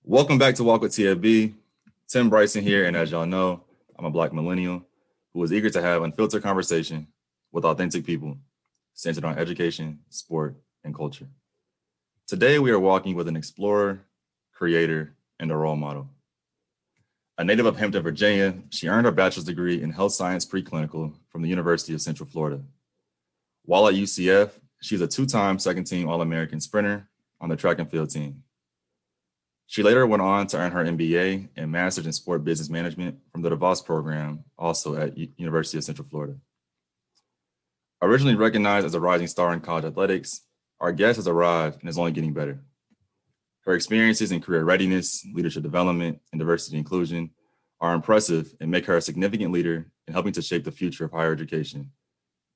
Welcome back to Walk with TFB. Tim Bryson here, and as y'all know, I'm a Black millennial who is eager to have unfiltered conversation with authentic people centered on education, sport, and culture. Today, we are walking with an explorer, creator, and a role model. A native of Hampton, Virginia, she earned her bachelor's degree in health science preclinical from the University of Central Florida. While at UCF, she's a two-time second-team All-American sprinter on the track and field team. She later went on to earn her MBA and Master's in Sport Business Management from the DeVos program, also at University of Central Florida. Originally recognized as a rising star in college athletics, our guest has arrived and is only getting better. Her experiences in career readiness, leadership development, and diversity and inclusion are impressive and make her a significant leader in helping to shape the future of higher education.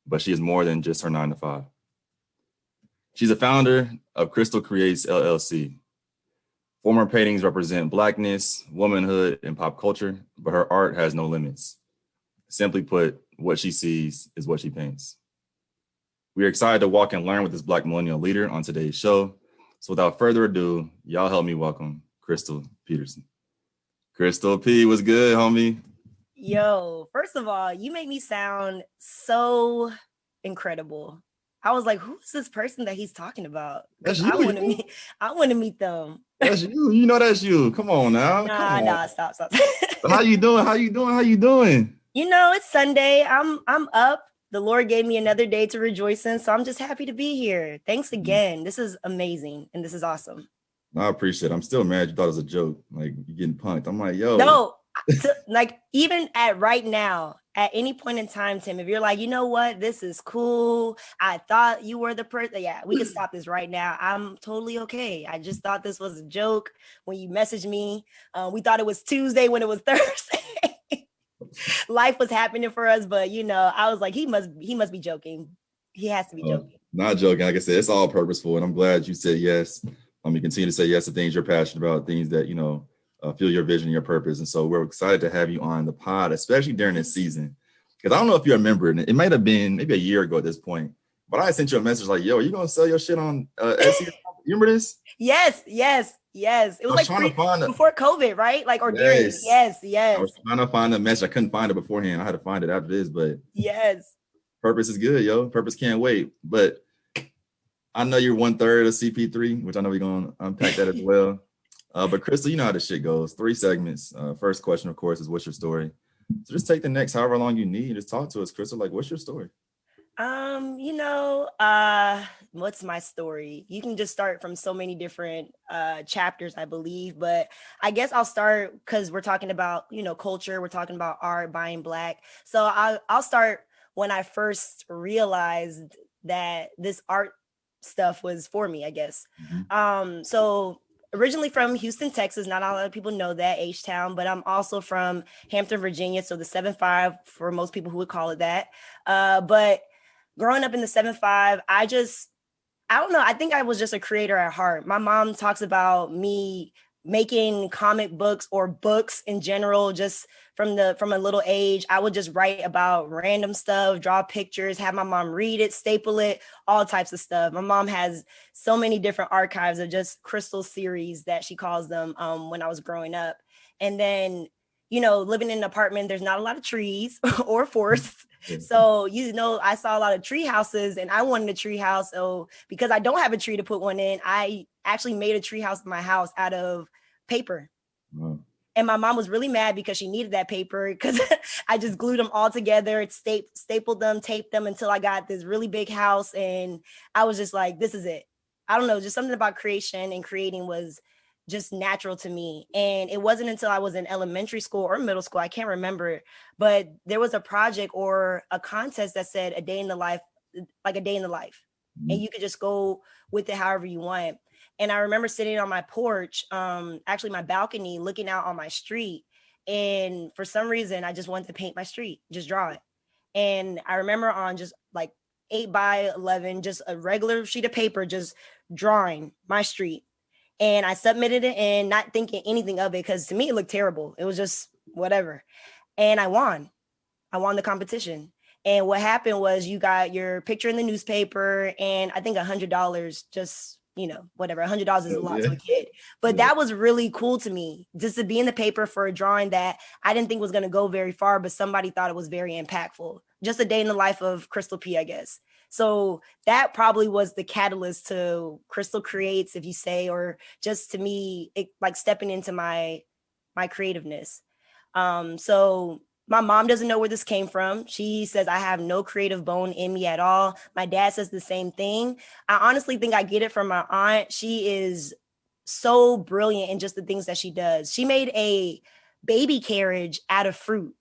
But she is more than just her 9 to 5. She's a founder of ChristalCreatess, LLC. Former paintings represent Blackness, womanhood, and pop culture, but her art has no limits. Simply put, what she sees is what she paints. We are excited to walk and learn with this Black millennial leader on today's show. So without further ado, y'all help me welcome Christal Peterson. Christal P, what's good, homie? Yo, first of all, you make me sound so incredible. I was like, who's this person that he's talking about? That's you. I want to meet them. That's you. You know that's you. Come on now. Nah, stop. How you doing? You know, it's Sunday. I'm up. The Lord gave me another day to rejoice in, so I'm just happy to be here. Thanks again. This is amazing, and this is awesome. I appreciate it. I'm still mad you thought it was a joke, like you getting punked. I'm like, yo. No, like even at right now, at any point in time, Tim, if you're like, you know what, this is cool. I thought you were the person. Yeah, we can stop this right now. I'm totally okay. I just thought this was a joke when you messaged me. We thought it was Tuesday when it was Thursday. Life was happening for us, but you know, I was like, he must be joking. He has to be joking. Not joking. Like I said, it's all purposeful, and I'm glad you said yes. You continue to say yes to things you're passionate about, things that feel your vision, your purpose, and so we're excited to have you on the pod, especially during this season. Because I don't know if you remember, it might have been maybe a year ago at this point, but I sent you a message like, "Yo, are you gonna sell your shit on Etsy?" You remember this? Yes. It was like before COVID, right? Like or during. Yes. I was trying to find the message. I couldn't find it beforehand. I had to find it after this, but yes, purpose is good, yo. Purpose can't wait. But I know you're 1/3 of CP3, which I know we're gonna unpack that as well. But Christal, you know how this shit goes. 3 segments. First question, of course, is what's your story? So just take the next however long you need. Just talk to us, Christal. Like, what's your story? What's my story? You can just start from so many different chapters, I believe. But I guess I'll start because we're talking about, culture. We're talking about art, being Black. So I'll start when I first realized that this art stuff was for me, I guess. Mm-hmm. So originally from Houston, Texas. Not a lot of people know that, H-Town, but I'm also from Hampton, Virginia. So the 7-5 for most people who would call it that. But growing up in the 7-5, I don't know. I think I was just a creator at heart. My mom talks about me making comic books or books in general, just from a little age. I would just write about random stuff, draw pictures, have my mom read it, staple it, all types of stuff. My mom has so many different archives of just Christal series that she calls them when I was growing up. And then, living in an apartment, there's not a lot of trees or forests. So, I saw a lot of tree houses and I wanted a tree house. So because I don't have a tree to put one in, I actually made a tree house in my house out of paper. Wow. And my mom was really mad because she needed that paper because I just glued them all together, stapled them, taped them until I got this really big house. And I was just like, this is it. I don't know, just something about creation and creating was just natural to me. And it wasn't until I was in elementary school or middle school, I can't remember, but there was a project or a contest that said a day in the life, like a day in the life. Mm-hmm. And you could just go with it however you want. And I remember sitting on my porch, actually my balcony, looking out on my street. And for some reason, I just wanted to paint my street, just draw it. And I remember on just like 8x11, just a regular sheet of paper, just drawing my street. And I submitted it in, not thinking anything of it, because to me, it looked terrible. It was just whatever. And I won the competition. And what happened was you got your picture in the newspaper and I think $100 just whatever, $100 is a lot to a kid. But Yeah. that was really cool to me, just to be in the paper for a drawing that I didn't think was going to go very far, but somebody thought it was very impactful. Just a day in the life of Christal P, I guess. So that probably was the catalyst to ChristalCreatess, if you say, or just to me, like stepping into my creativeness. So my mom doesn't know where this came from. She says I have no creative bone in me at all. My dad says the same thing. I honestly think I get it from my aunt. She is so brilliant in just the things that she does. She made a baby carriage out of fruit,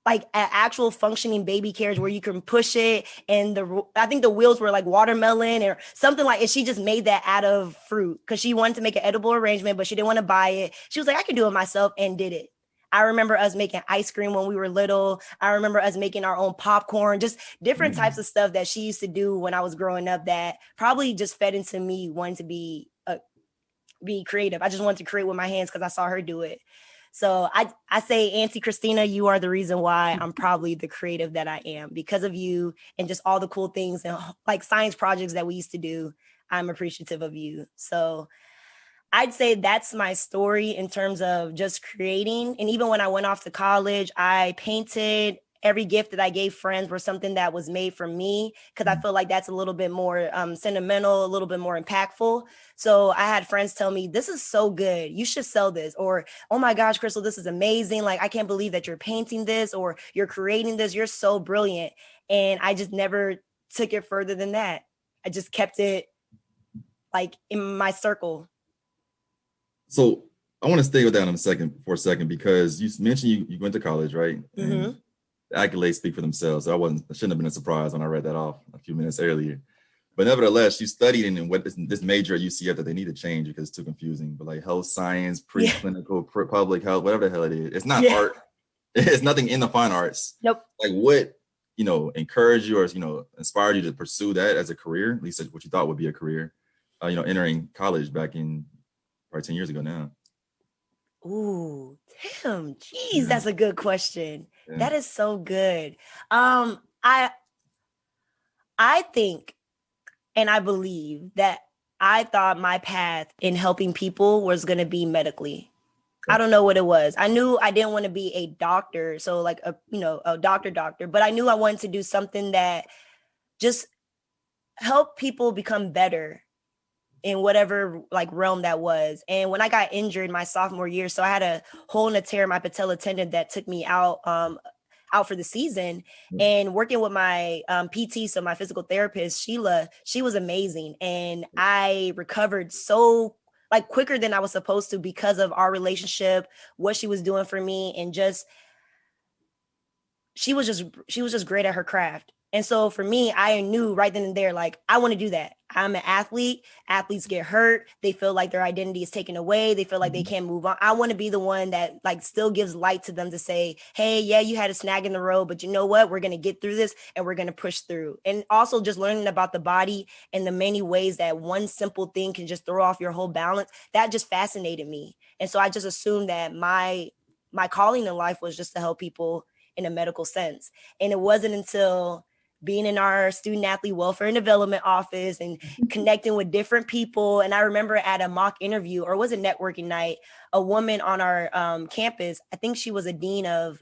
like an actual functioning baby carriage where you can push it, and I think the wheels were like watermelon or something like it. She just made that out of fruit because she wanted to make an edible arrangement, but she didn't want to buy it. She was like, I can do it myself, and did it. I remember us making ice cream when we were little. I remember us making our own popcorn, just different types of stuff that she used to do when I was growing up that probably just fed into me wanting to be creative. I just wanted to create with my hands because I saw her do it. So I say, Auntie Christina, you are the reason why I'm probably the creative that I am, because of you and just all the cool things and like science projects that we used to do. I'm appreciative of you. So I'd say that's my story in terms of just creating. And even when I went off to college, I painted. Every gift that I gave friends were something that was made for me, because I feel like that's a little bit more sentimental, a little bit more impactful. So I had friends tell me, this is so good, you should sell this. Or, oh my gosh, Christal, this is amazing. Like, I can't believe that you're painting this or you're creating this. You're so brilliant. And I just never took it further than that. I just kept it like in my circle. So I want to stay with that for a second, because you mentioned you went to college, right? And the accolades speak for themselves. So it shouldn't have been a surprise when I read that off a few minutes earlier. But nevertheless, you studied in what this major at UCF that they need to change because it's too confusing. But like health science, preclinical, public health, whatever the hell it is. It's not art. It's nothing in the fine arts. Nope. Like what, encouraged you or, inspired you to pursue that as a career, at least what you thought would be a career, entering college back in probably 10 years ago now. Ooh, damn. Jeez, that's a good question. Yeah. That is so good. I think, and I believe that I thought my path in helping people was going to be medically. Okay. I don't know what it was. I knew I didn't want to be a doctor. So like a doctor, but I knew I wanted to do something that just help people become better in whatever like realm that was. And when I got injured my sophomore year, so I had a hole in a tear in my patella tendon that took me out for the season. And working with my PT, so my physical therapist, Sheila, she was amazing. And I recovered so like quicker than I was supposed to because of our relationship, what she was doing for me. And just, she was just great at her craft. And so for me, I knew right then and there, like, I want to do that. I'm an athlete. Athletes get hurt. They feel like their identity is taken away. They feel like they can't move on. I want to be the one that like still gives light to them to say, hey, yeah, you had a snag in the road, but you know what? We're going to get through this and we're going to push through. And also just learning about the body and the many ways that one simple thing can just throw off your whole balance. That just fascinated me. And so I just assumed that my calling in life was just to help people in a medical sense. And it wasn't until being in our student athlete welfare and development office and connecting with different people. And I remember at a mock interview, or was it networking night, a woman on our campus, I think she was a dean of,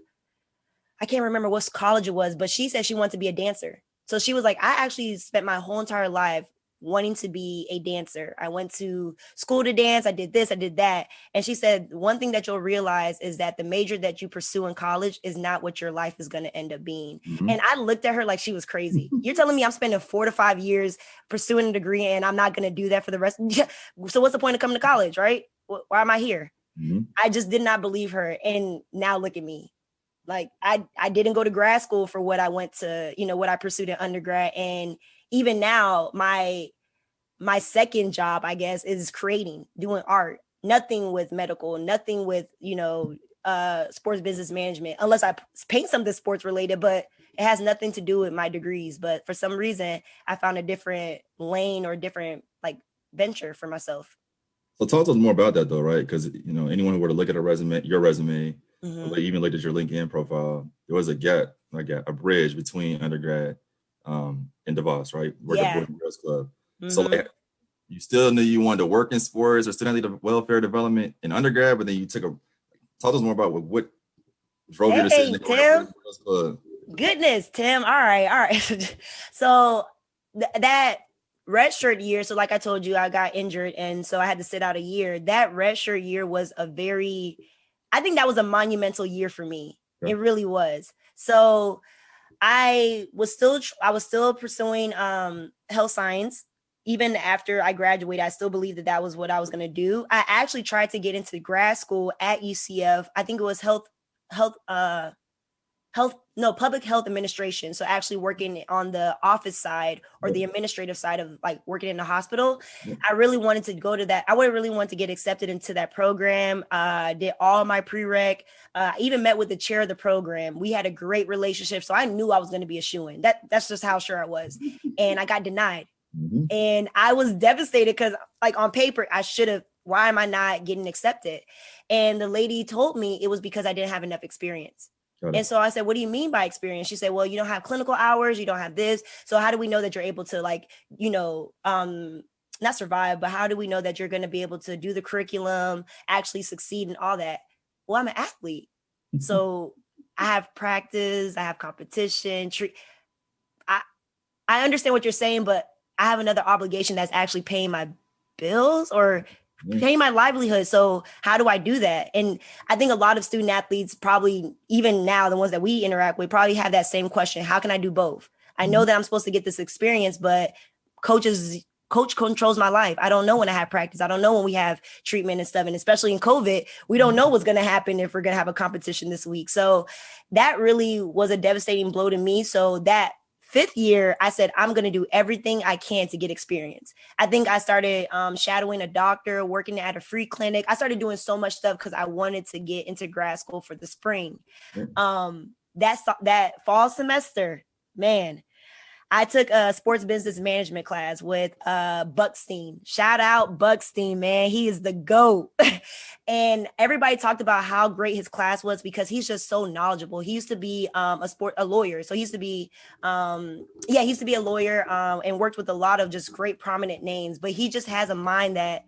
I can't remember what college it was, but she said she wanted to be a dancer. So she was like, I actually spent my whole entire life wanting to be a dancer. I went to school to dance. I did this, I did that. And she said, one thing that you'll realize is that the major that you pursue in college is not what your life is going to end up being. And I looked at her like she was crazy. You're telling me I'm spending 4 to 5 years pursuing a degree and I'm not going to do that for the rest. So what's the point of coming to college, right? Why am I here? I just did not believe her. And now look at me. Like I didn't go to grad school for what I went to, what I pursued in undergrad. And even now, my second job, I guess, is creating, doing art, nothing with medical, nothing with, sports business management, unless I paint something sports related, but it has nothing to do with my degrees. But for some reason, I found a different lane or different like venture for myself. So talk to us more about that though, right? Because, anyone who were to look at your resume, or even looked at your LinkedIn profile, there was a gap, like a bridge between undergrad and DeVos, right? Worked at Boys and Girls Club. So like, you still knew you wanted to work in sports or student welfare development in undergrad, but then you talk to us more about what drove your decision to go to Tim. Goodness, Tim. All right. So that redshirt year, so like I told you, I got injured, and so I had to sit out a year. That redshirt year was I think that was a monumental year for me. Yeah. It really was. So I was still pursuing health science. Even after I graduated, I still believed that was what I was going to do. I actually tried to get into grad school at UCF. I think it was public health administration. So actually working on the office side or the administrative side of like working in the hospital. I really wanted to go to that. I would really want to get accepted into that program. Did all my prereq. I even met with the chair of the program. We had a great relationship. So I knew I was going to be a shoo-in. That's just how sure I was. And I got denied. And I was devastated because like on paper, I should have. Why am I not getting accepted? And the lady told me it was because I didn't have enough experience. And so I said, what do you mean by experience? She said, well, you don't have clinical hours. You don't have this. So how do we know that you're able to like, not survive, but how do we know that you're going to be able to do the curriculum, actually succeed and all that? Well, I'm an athlete. So I have practice, I have competition. I understand what you're saying, but I have another obligation that's actually paying my bills or paying my livelihood. So how do I do that? And I think a lot of student athletes probably, even now, the ones that we interact with, probably have that same question. How can I do both? I know that I'm supposed to get this experience, but coach controls my life. I don't know when I have practice. I don't know when we have treatment and stuff. And especially in COVID, we don't know what's going to happen if we're going to have a competition this week. So that really was a devastating blow to me. So that 5th year, I said, I'm going to do everything I can to get experience. I think I started shadowing a doctor, working at a free clinic. I started doing so much stuff because I wanted to get into grad school for the spring. That fall semester, man, I took a sports business management class with Buckstein. Shout out Buckstein, man. He is the GOAT. And everybody talked about how great his class was because he's just so knowledgeable. He used to be a lawyer. So he used to be, a lawyer and worked with a lot of just great prominent names. But he just has a mind that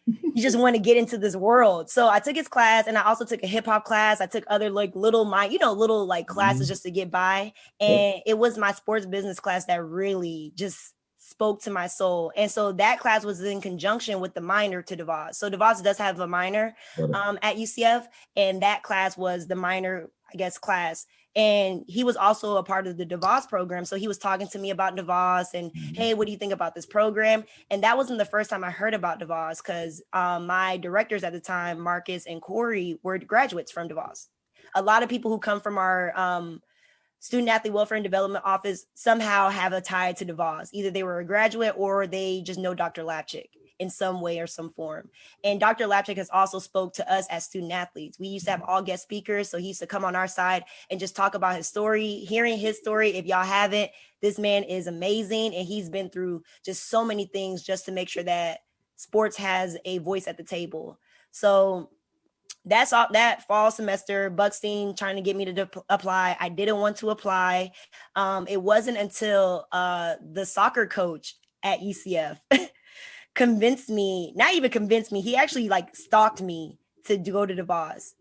you just want to get into this world. So I took his class and I also took a hip hop class. I took other like little classes just to get by. And it was my sports business class that really just spoke to my soul. And so that class was in conjunction with the minor to DeVos. So DeVos does have a minor at UCF. And that class was the minor, I guess, class. And he was also a part of the DeVos program. So he was talking to me about DeVos and, hey, what do you think about this program? And that wasn't the first time I heard about DeVos because my directors at the time, Marcus and Corey, were graduates from DeVos. A lot of people who come from our Student Athlete Welfare and Development Office somehow have a tie to DeVos. Either they were a graduate or they just know Dr. Lapchick in some way or some form. And Dr. Lapchick has also spoke to us as student athletes. We used to have all guest speakers. So he used to come on our side and just talk about his story, hearing his story. If y'all haven't, this man is amazing. And he's been through just so many things just to make sure that sports has a voice at the table. So that's all. That fall semester, Buckstein trying to get me to apply. I didn't want to apply. It wasn't until the soccer coach at UCF not even convinced me. He actually like stalked me to go to DeVos.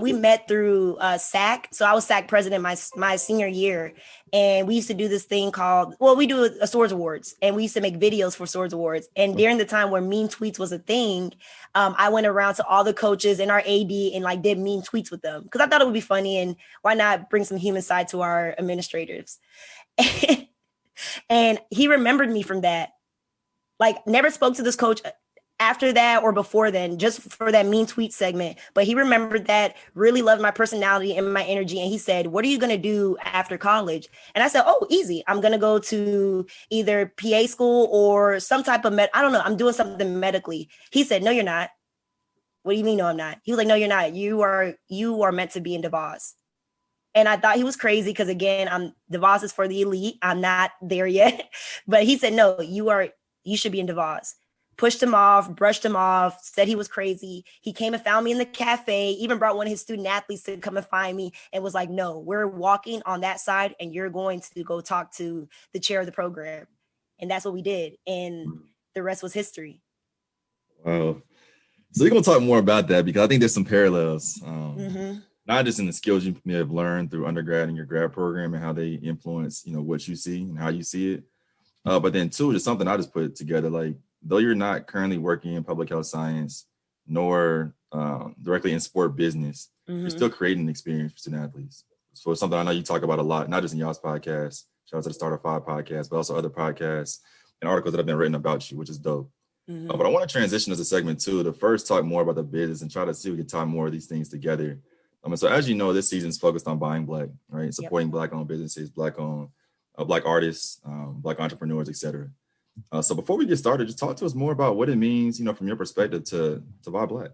We met through SAC. So I was SAC president my senior year. And we used to do this thing called, we do a Swords Awards. And we used to make videos for Swords Awards. And during the time where mean tweets was a thing, I went around to all the coaches and our AD and like did mean tweets with them. Because I thought it would be funny. And why not bring some human side to our administrators? And he remembered me from that. Like never spoke to this coach after that or before then, just for that mean tweet segment. But he remembered that, really loved my personality and my energy. And he said, what are you going to do after college? And I said, oh, easy. I'm going to go to either PA school or some type of I don't know. I'm doing something medically. He said, no, you're not. What do you mean? No, I'm not. He was like, no, you're not. You are meant to be in DeVos. And I thought he was crazy because, again, DeVos is for the elite. I'm not there yet. But he said, no, you should be in DeVos. Pushed him off, brushed him off, said he was crazy. He came and found me in the cafe, even brought one of his student athletes to come and find me and was like, no, we're walking on that side and you're going to go talk to the chair of the program. And that's what we did. And the rest was history. Wow. So we're going to talk more about that because I think there's some parallels, Mm-hmm. not just in the skills you may have learned through undergrad and your grad program and how they influence, what you see and how you see it. But then too, just something I just put together, like though you're not currently working in public health science nor directly in sport business, you're still creating an experience for student athletes. So it's something I know you talk about a lot, not just in y'all's podcast, shout out to the Starter 5 podcast, but also other podcasts and articles that have been written about you, which is dope. But I want to transition as a segment too to first talk more about the business and try to see if we can tie more of these things together. So as you know, this season's focused on buying Black, right? Supporting Black-owned businesses, Black-owned, Black artists, Black entrepreneurs, etc. So before we get started, just talk to us more about what it means, from your perspective to buy Black.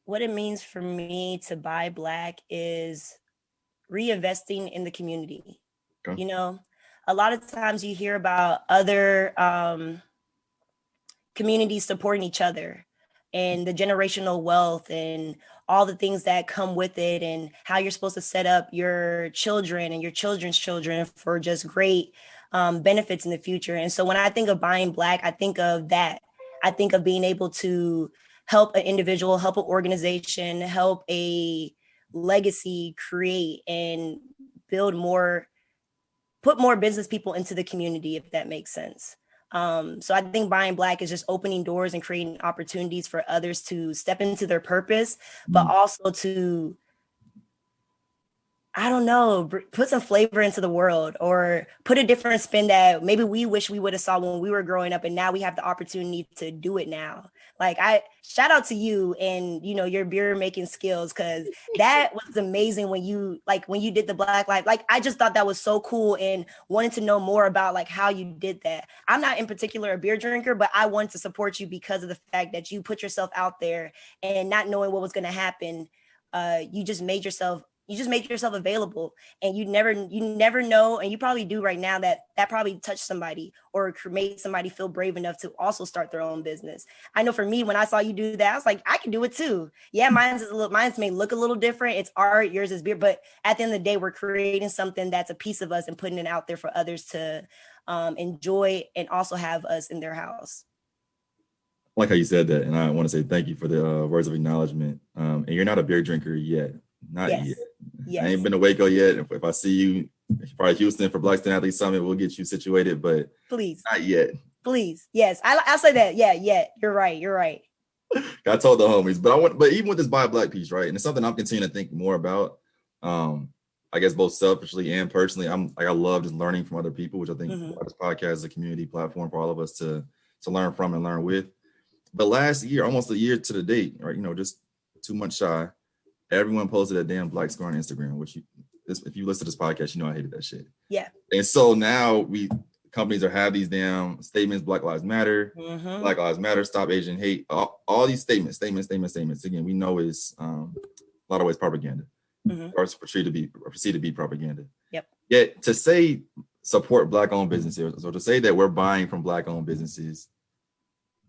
What it means for me to buy Black is reinvesting in the community. Okay. A lot of times you hear about other communities supporting each other and the generational wealth and all the things that come with it and how you're supposed to set up your children and your children's children for just great benefits in the future. And so when I think of buying Black, I think of that. I think of being able to help an individual, help an organization, help a legacy create and build more, put more business people into the community, if that makes sense. So I think buying Black is just opening doors and creating opportunities for others to step into their purpose, but also to, I don't know, put some flavor into the world or put a different spin that maybe we wish we would have saw when we were growing up. And now we have the opportunity to do it now. Like I shout out to you and, your beer making skills. Cause that was amazing when you did the Black Life. Like, I just thought that was so cool and wanted to know more about like how you did that. I'm not in particular a beer drinker, but I wanted to support you because of the fact that you put yourself out there and not knowing what was going to happen. You just made yourself available, and you never know, and you probably do right now that probably touched somebody or made somebody feel brave enough to also start their own business. I know for me, when I saw you do that, I was like, I can do it too. Yeah, mine's may look a little different. It's art, yours is beer, but at the end of the day, we're creating something that's a piece of us and putting it out there for others to enjoy and also have us in their house. I like how you said that, and I want to say thank you for the words of acknowledgement. And you're not a beer drinker yet. Not yet. Yes. I ain't been to Waco yet. If I see you, probably Houston for Black Student Athlete Summit, we'll get you situated, but please, not yet. Please. Yes. I'll say that. Yeah. You're right. I told the homies, but even with this buy Black piece, right? And it's something I'm continuing to think more about. I guess both selfishly and personally, I love just learning from other people, which I think this podcast is a community platform for all of us to learn from and learn with. But last year, almost a year to the date, right? Just 2 months shy, everyone posted a damn Black square on Instagram, which if you listen to this podcast, I hated that shit. Yeah. And so now companies have these damn statements, Black Lives Matter, Black Lives Matter, Stop Asian Hate, all these statements. Again, we know is a lot of ways propaganda, or perceived to be propaganda. Yep. Yet to say support Black-owned businesses, so to say that we're buying from Black-owned businesses,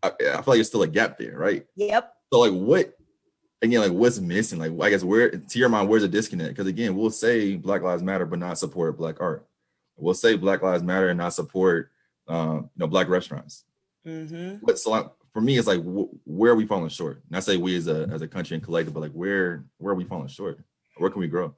I feel like there's still a gap there, right? Yep. So what's missing? Like, I guess to your mind, where's the disconnect? Because again, we'll say Black Lives Matter, but not support Black art. We'll say Black Lives Matter and not support, Black restaurants. But so for me, it's like, where are we falling short? And I say we as a country and collective, but like, where are we falling short? Where can we grow?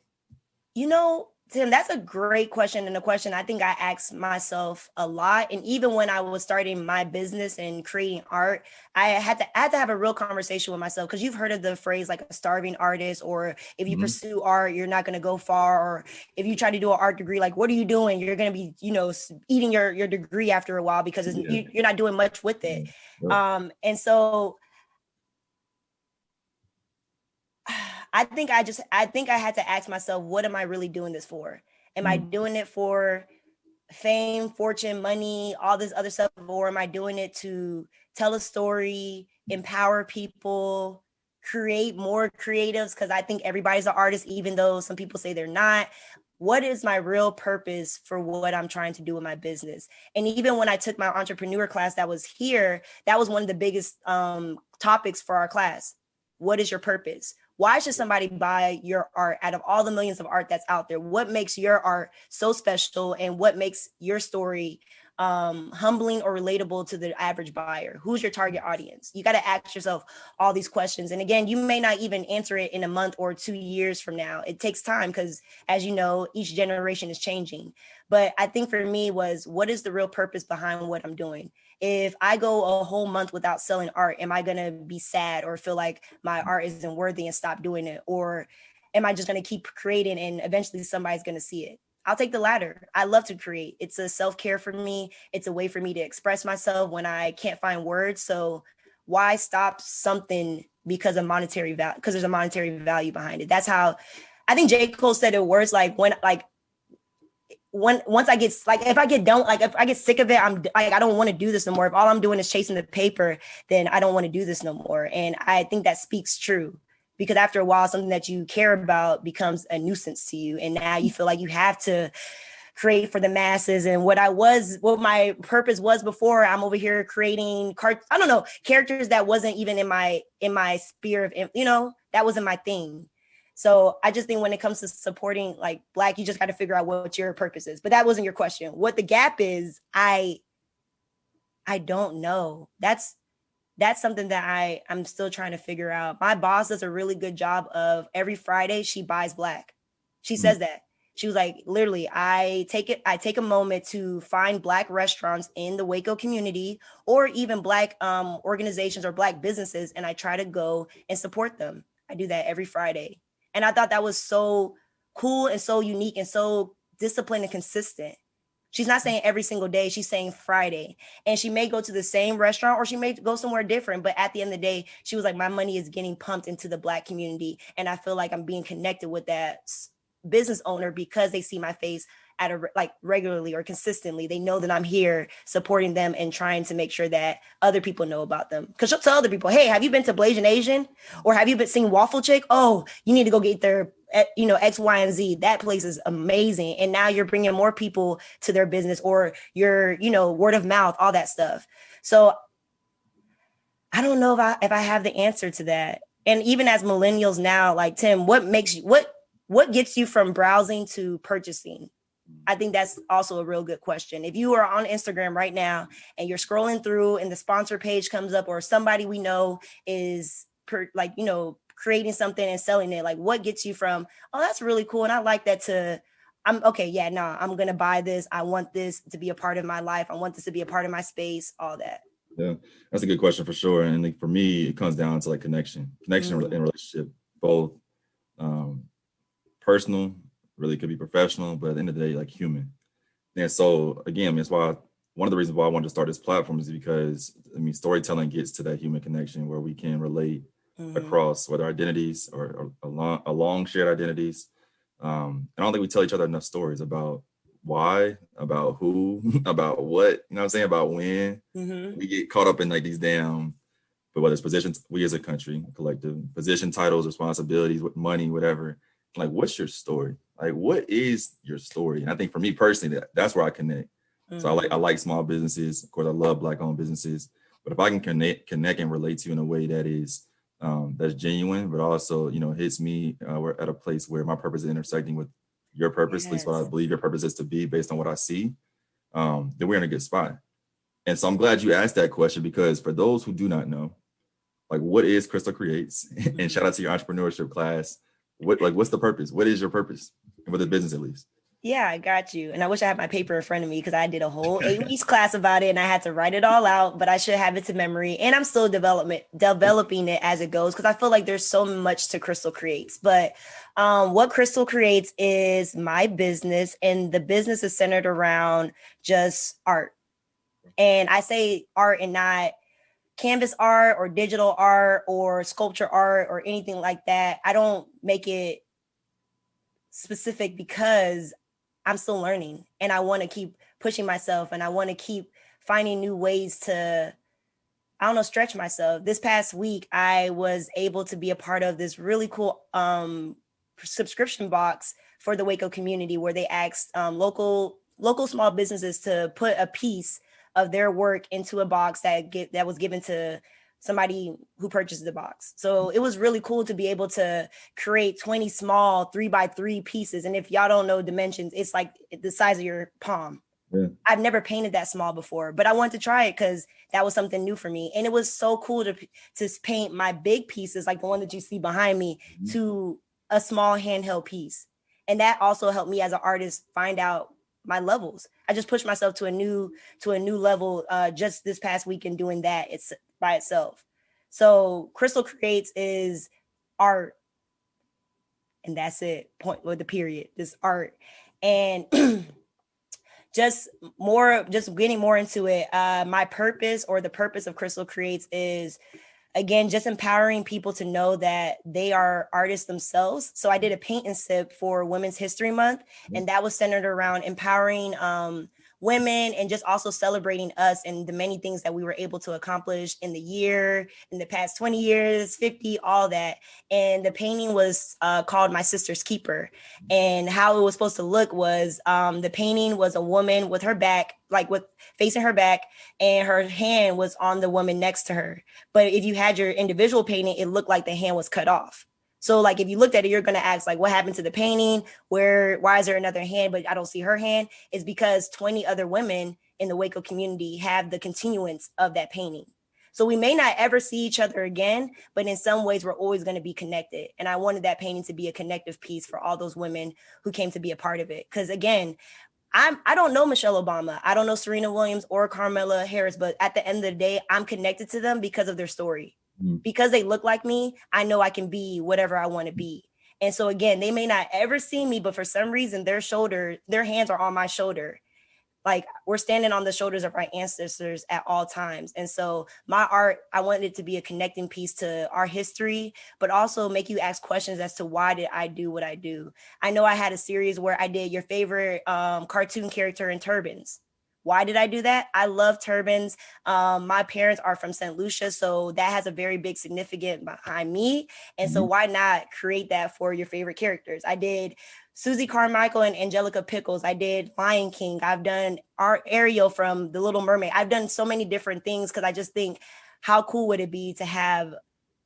Tim, that's a great question, and a question I think I asked myself a lot. And even when I was starting my business and creating art, I had to have a real conversation with myself, because you've heard of the phrase like a starving artist, or if you pursue art, you're not going to go far. Or if you try to do an art degree, like, what are you doing? You're going to be, eating your degree after a while, because you're not doing much with it. Yeah. And so I think I had to ask myself, what am I really doing this for? Am I doing it for fame, fortune, money, all this other stuff? Or am I doing it to tell a story, empower people, create more creatives? Because I think everybody's an artist, even though some people say they're not. What is my real purpose for what I'm trying to do with my business? And even when I took my entrepreneur class that was here, that was one of the biggest topics for our class. What is your purpose? Why should somebody buy your art out of all the millions of art that's out there? What makes your art so special, and what makes your story humbling or relatable to the average buyer? Who's your target audience? You got to ask yourself all these questions. And again, you may not even answer it in a month or 2 years from now. It takes time because, as you know, each generation is changing. But I think for me was, what is the real purpose behind what I'm doing? If I go a whole month without selling art, am I going to be sad or feel like my art isn't worthy and stop doing it? Or am I just going to keep creating and eventually somebody's going to see it? I'll take the latter. I love to create. It's a self-care for me. It's a way for me to express myself when I can't find words. So why stop something because of monetary value? Because there's a monetary value behind it. That's how I think J. Cole said it worse. Once I get if I get sick of it, I'm like, I don't want to do this no more. If all I'm doing is chasing the paper, then I don't want to do this no more. And I think that speaks true, because after a while, something that you care about becomes a nuisance to you. And now you feel like you have to create for the masses. And what my purpose was before, I'm over here creating characters that wasn't even in my sphere of, that wasn't my thing. So I just think when it comes to supporting like Black, you just got to figure out what your purpose is. But that wasn't your question. What the gap is, I don't know. That's something that I'm still trying to figure out. My boss does a really good job of every Friday she buys Black. She says that. She was like, literally, I take a moment to find Black restaurants in the Waco community, or even Black organizations or Black businesses, and I try to go and support them. I do that every Friday. And I thought that was so cool and so unique and so disciplined and consistent. She's not saying every single day, she's saying Friday. And she may go to the same restaurant or she may go somewhere different. But at the end of the day, she was like, my money is getting pumped into the Black community. And I feel like I'm being connected with that business owner because they see my face regularly or consistently. They know that I'm here supporting them and trying to make sure that other people know about them. Because she'll tell other people, hey, have you been to Blasian Asian? Or have you been seeing Waffle Chick? Oh, you need to go get their X, Y, and Z. That place is amazing. And now you're bringing more people to their business, or your, word of mouth, all that stuff. So I don't know if I have the answer to that. And even as millennials now, like Tim, what gets you from browsing to purchasing? I think that's also a real good question. If you are on Instagram right now and you're scrolling through and the sponsor page comes up, or somebody we know is creating something and selling it, like what gets you from, oh, that's really cool, and I like that, to I'm going to buy this. I want this to be a part of my life. I want this to be a part of my space, all that. Yeah, that's a good question for sure. And like, for me, it comes down to like connection in relationship, both personal, really could be professional, but at the end of the day, like human. And so again, that's why one of the reasons why I wanted to start this platform is because storytelling gets to that human connection where we can relate across whether identities or along shared identities. I don't think we tell each other enough stories about why, about who, about what, about when. We get caught up in like these damn, but whether it's positions, we as a country, collective, position, titles, responsibilities, money, whatever. Like, what's your story? Like, what is your story? And I think for me personally, that's where I connect. So I like small businesses. Of course, I love Black-owned businesses. But if I can connect and relate to you in a way that is that's genuine, but also hits me, we're at a place where my purpose is intersecting with your purpose, at least what I believe your purpose is to be based on what I see, then we're in a good spot. And so I'm glad you asked that question, because for those who do not know, like, what is ChristalCreatess? And shout out to your entrepreneurship class. What's the purpose? What is your purpose? And with the business, at least. Yeah, I got you. And I wish I had my paper in front of me, because I did a whole 8 weeks class about it and I had to write it all out, but I should have it to memory. And I'm still developing it as it goes, because I feel like there's so much to ChristalCreatess. But what ChristalCreatess is my business, and the business is centered around just art. And I say art and not canvas art or digital art or sculpture art or anything like that. I don't make it specific because I'm still learning and I want to keep pushing myself, and I want to keep finding new ways to, stretch myself. This past week, I was able to be a part of this really cool subscription box for the Waco community, where they asked local small businesses to put a piece of their work into a box that was given to somebody who purchased the box. So it was really cool to be able to create 20 small 3x3 pieces. And if y'all don't know dimensions, it's like the size of your palm. Yeah. I've never painted that small before, but I wanted to try it because that was something new for me. And it was so cool to paint my big pieces, like the one that you see behind me, to a small handheld piece. And that also helped me as an artist find out my levels. I just pushed myself to a new level just this past week in doing that. It's by itself. So ChristalCreatess is art. And that's it. Point with the period. This art. And just getting more into it. My purpose, or the purpose of ChristalCreatess, is, again, just empowering people to know that they are artists themselves. So I did a paint and sip for Women's History Month, and that was centered around empowering women and just also celebrating us and the many things that we were able to accomplish in the year, in the past 20 years, 50, all that. And the painting was called My Sister's Keeper. And how it was supposed to look was the painting was a woman with her back, like with facing her back, and her hand was on the woman next to her. But if you had your individual painting, it looked like the hand was cut off. So like, if you looked at it, you're going to ask like, what happened to the painting? Why is there another hand, but I don't see her hand? It's because 20 other women in the Waco community have the continuance of that painting. So we may not ever see each other again, but in some ways we're always going to be connected. And I wanted that painting to be a connective piece for all those women who came to be a part of it. Because again, I don't know Michelle Obama. I don't know Serena Williams or Carmela Harris, but at the end of the day, I'm connected to them because of their story. Because they look like me, I know I can be whatever I want to be. And so again, they may not ever see me, but for some reason, their hands are on my shoulder. Like, we're standing on the shoulders of our ancestors at all times. And so my art, I wanted it to be a connecting piece to our history, but also make you ask questions as to why did I do what I do? I know I had a series where I did your favorite cartoon character in turbans. Why did I do that? I love turbans. My parents are from St. Lucia, so that has a very big significance behind me. And so why not create that for your favorite characters? I did Susie Carmichael and Angelica Pickles. I did Lion King. I've done Ariel from The Little Mermaid. I've done so many different things because I just think, how cool would it be to have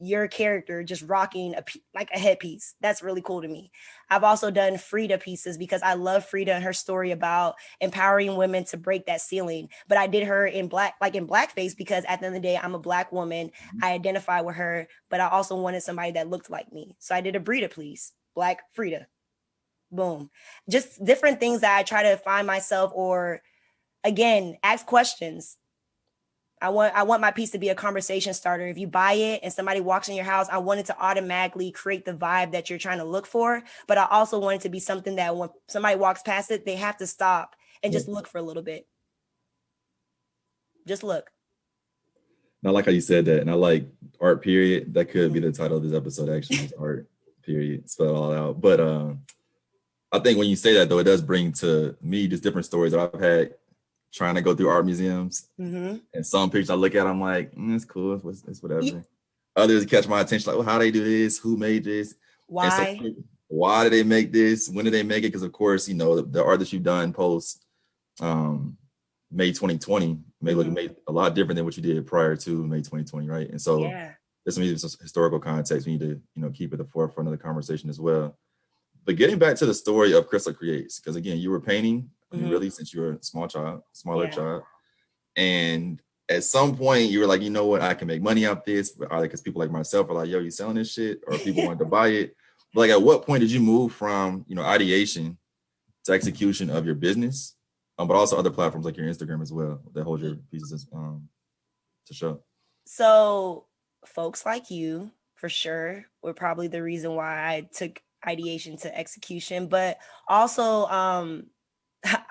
your character just rocking a headpiece? That's really cool to me. I've also done Frida pieces because I love Frida and her story about empowering women to break that ceiling. But I did her in blackface because at the end of the day, I'm a Black woman. I identify with her, but I also wanted somebody that looked like me. So I did a Brida piece, Black Frida. Boom. Just different things that I try to find myself, or again, ask questions. I want my piece to be a conversation starter. If you buy it and somebody walks in your house, I want it to automatically create the vibe that you're trying to look for. But I also want it to be something that when somebody walks past it, they have to stop and just look for a little bit. Just look. I like how you said that. And I like art period. That could be the title of this episode, actually, is art period. Spell it all out. But I think when you say that, though, it does bring to me just different stories that I've had trying to go through art museums. And some pictures I look at, I'm like, it's cool, it's whatever. Yeah. Others catch my attention, like, well, how they do this? Who made this? Why? Why did they make this? When did they make it? Because of course, you know, the art that you've done post May 2020 may look a lot different than what you did prior to May 2020, right? And so there's some historical context we need to, you know, keep at the forefront of the conversation as well. But getting back to the story of ChristalCreatess, because again, you were painting really since you were a smaller child. And at some point you were like, you know what, I can make money out this, either because people like myself are like, yo, you selling this shit, or people wanted to buy it. But like, at what point did you move from, you know, ideation to execution of your business, but also other platforms like your Instagram as well that hold your pieces to show? So folks like you, for sure, were probably the reason why I took ideation to execution, but also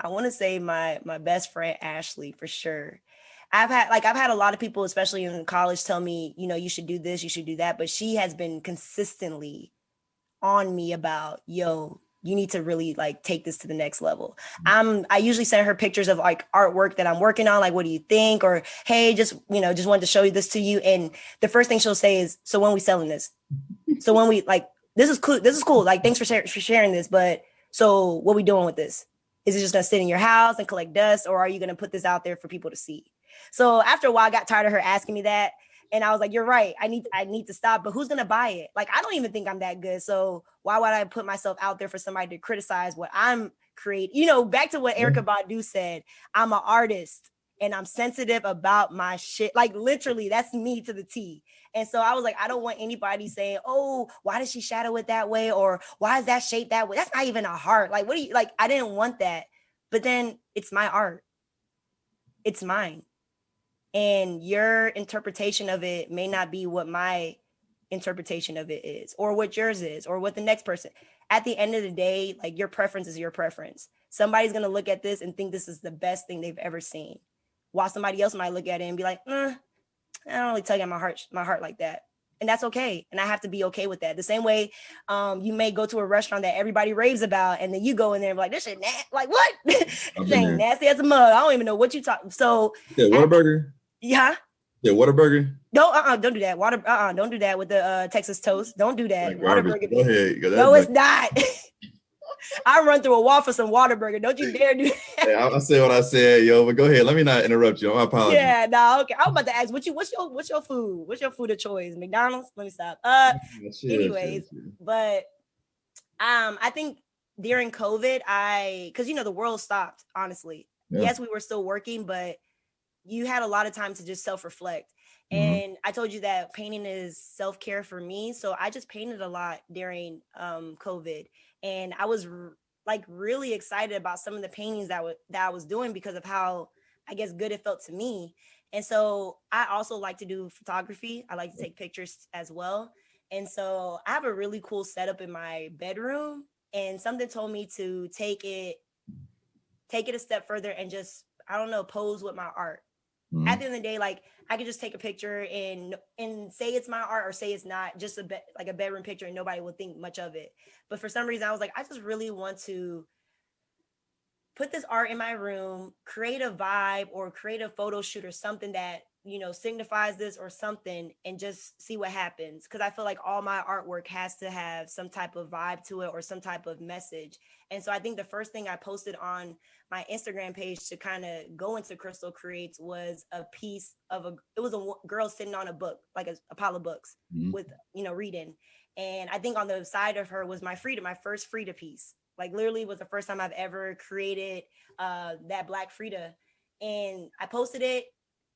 I want to say my best friend Ashley, for sure. I've had a lot of people, especially in college, tell me, you know, you should do this, you should do that, but she has been consistently on me about, yo, you need to really like take this to the next level. I usually send her pictures of like artwork that I'm working on, like, what do you think? Or, hey, just wanted to show you this to you. And the first thing she'll say is, so when we selling this? So when we like, this is cool. Like, thanks for sharing this. But so what we doing with this? Is it just gonna sit in your house and collect dust, or are you gonna put this out there for people to see? So after a while, I got tired of her asking me that. And I was like, you're right. I need to stop. But who's gonna buy it? Like, I don't even think I'm that good. So why would I put myself out there for somebody to criticize what I'm creating? You know, back to what Erykah Badu said, I'm an artist and I'm sensitive about my shit. Like, literally, that's me to the T. And so I was like, I don't want anybody saying, oh, why does she shadow it that way? Or why is that shaped that way? That's not even a heart. Like, what do you like? I didn't want that. But then it's my art. It's mine. And your interpretation of it may not be what my interpretation of it is, or what yours is, or what the next person. At the end of the day, like, your preference is your preference. Somebody's going to look at this and think this is the best thing they've ever seen, while somebody else might look at it and be like, I don't really tug at my heart like that. And that's okay. And I have to be okay with that. The same way you may go to a restaurant that everybody raves about, and then you go in there and be like, this shit like, what? This ain't nasty as a mug. I don't even know what you talk. So yeah, Whataburger. Yeah. Yeah, Whataburger. No, don't do that. Don't do that with the Texas toast. Don't do that. Whataburger. Go ahead. No, it's not. I run through a wall for some Whataburger. Don't you dare do that. Hey, I said what I said, yo. But go ahead. Let me not interrupt you. I apologize. Yeah, no, okay. I was about to ask, what's your food? What's your food of choice? McDonald's? Let me stop. Anyways, but I think during COVID, because the world stopped. Honestly, yes, we were still working, but you had a lot of time to just self-reflect. And I told you that painting is self-care for me. So I just painted a lot during COVID. And I was like really excited about some of the paintings that I was doing because of how, I guess, good it felt to me. And so I also like to do photography. I like to take pictures as well. And so I have a really cool setup in my bedroom, and something told me to take it a step further and just, I don't know, pose with my art. At the end of the day, like, I could just take a picture and say it's my art, or say it's not, just like a bedroom picture, and nobody will think much of it. But for some reason, I was like, I just really want to put this art in my room, create a vibe, or create a photo shoot or something that, signifies this or something, and just see what happens. Because I feel like all my artwork has to have some type of vibe to it or some type of message. And so I think the first thing I posted on my Instagram page to kind of go into Christal Creates was a piece of it was a girl sitting on a book, like a pile of books with, reading. And I think on the side of her was my first Frida piece. Like, literally was the first time I've ever created that Black Frida. And I posted it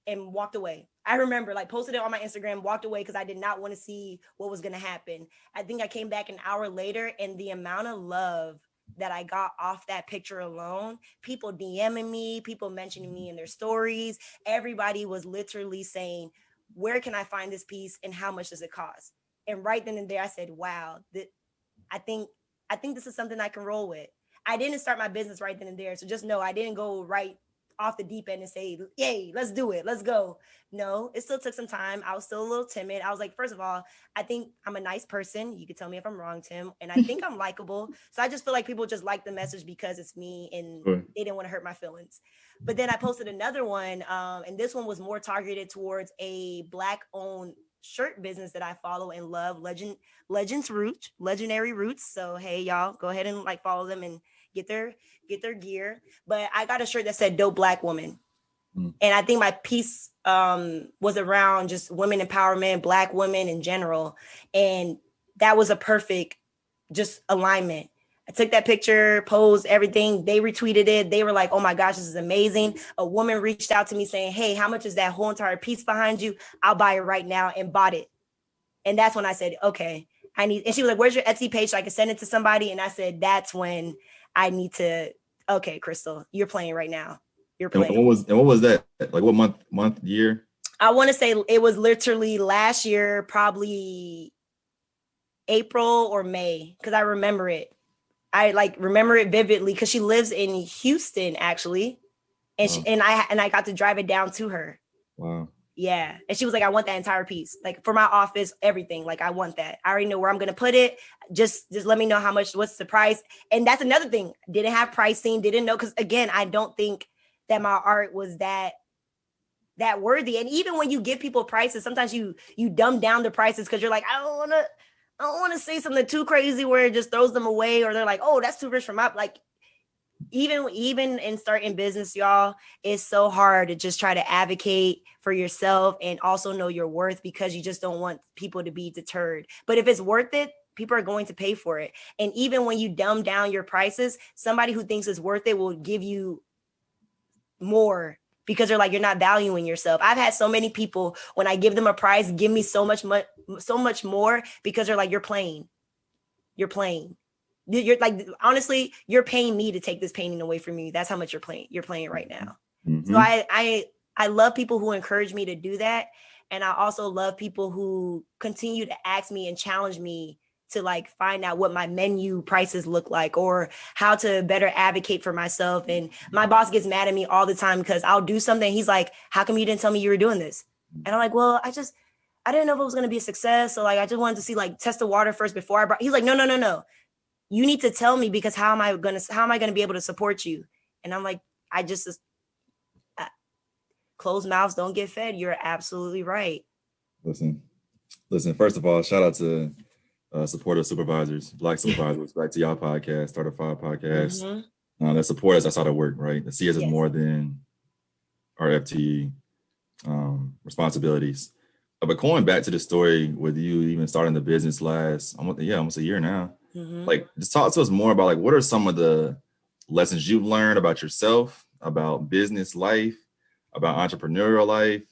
and walked away. I remember, like, posted it on my Instagram, walked away because I did not want to see what was going to happen. I think I came back an hour later, and the amount of love that I got off that picture alone, people DMing me, people mentioning me in their stories, everybody was literally saying, where can I find this piece and how much does it cost? And right then and there, I said, wow, I think this is something I can roll with. I didn't start my business right then and there. So just know I didn't go right off the deep end and say, yay, let's do it. Let's go. No, it still took some time. I was still a little timid. I was like, first of all, I think I'm a nice person. You can tell me if I'm wrong, Tim. And I think I'm likable. So I just feel like people just like the message because it's me, and they didn't want to hurt my feelings. But then I posted another one. And this one was more targeted towards a Black owned shirt business that I follow and love, Legendary Roots. So, hey, y'all, go ahead and like follow them and get their gear. But I got a shirt that said Dope Black Woman. And I think my piece was around just women empowerment, Black women in general. And that was a perfect just alignment. I took that picture, posed everything. They retweeted it. They were like, oh my gosh, this is amazing. A woman reached out to me saying, hey, how much is that whole entire piece behind you? I'll buy it right now, and bought it. And that's when I said, okay, and she was like, where's your Etsy page so I can send it to somebody? And I said, that's when I need to, okay, Christal, you're playing right now. You're playing. And what was that? Like, what month, year? I want to say it was literally last year, probably April or May, because I remember it. I like remember it vividly because she lives in Houston, actually. And wow. I got to drive it down to her. Wow. Yeah. And she was like, I want that entire piece. Like, for my office, everything. Like, I want that. I already know where I'm going to put it. Just let me know how much, what's the price. And that's another thing. Didn't have pricing, didn't know. Because again, I don't think that my art was that worthy. And even when you give people prices, sometimes you dumb down the prices because you're like, I don't want to say something too crazy where it just throws them away, or they're like, oh, that's too rich for my, like, even in starting business, y'all, it's so hard to just try to advocate for yourself and also know your worth, because you just don't want people to be deterred. But if it's worth it, people are going to pay for it. And even when you dumb down your prices, somebody who thinks it's worth it will give you more, because they're like, you're not valuing yourself. I've had so many people, when I give them a price, give me so much more, because they're like, you're playing. You're like, honestly, you're paying me to take this painting away from you. That's how much you're playing right now. Mm-hmm. So I love people who encourage me to do that. And I also love people who continue to ask me and challenge me to like find out what my menu prices look like, or how to better advocate for myself. And my boss gets mad at me all the time because I'll do something. He's like, how come you didn't tell me you were doing this? And I'm like, well, I didn't know if it was going to be a success. So like, I just wanted to see, like, test the water first before I brought. He's like, no. You need to tell me, because how am I going to be able to support you? And I'm like, closed mouths don't get fed. You're absolutely right. Listen, first of all, shout out to supportive supervisors, Black supervisors, back to y'all podcast, Starter 5 podcast. Mm-hmm. That support us outside of work, right? That see us as more than our FTE responsibilities. But going back to the story with you even starting the business almost a year now, like, just talk to us more about, like, what are some of the lessons you've learned about yourself, about business life, about entrepreneurial life,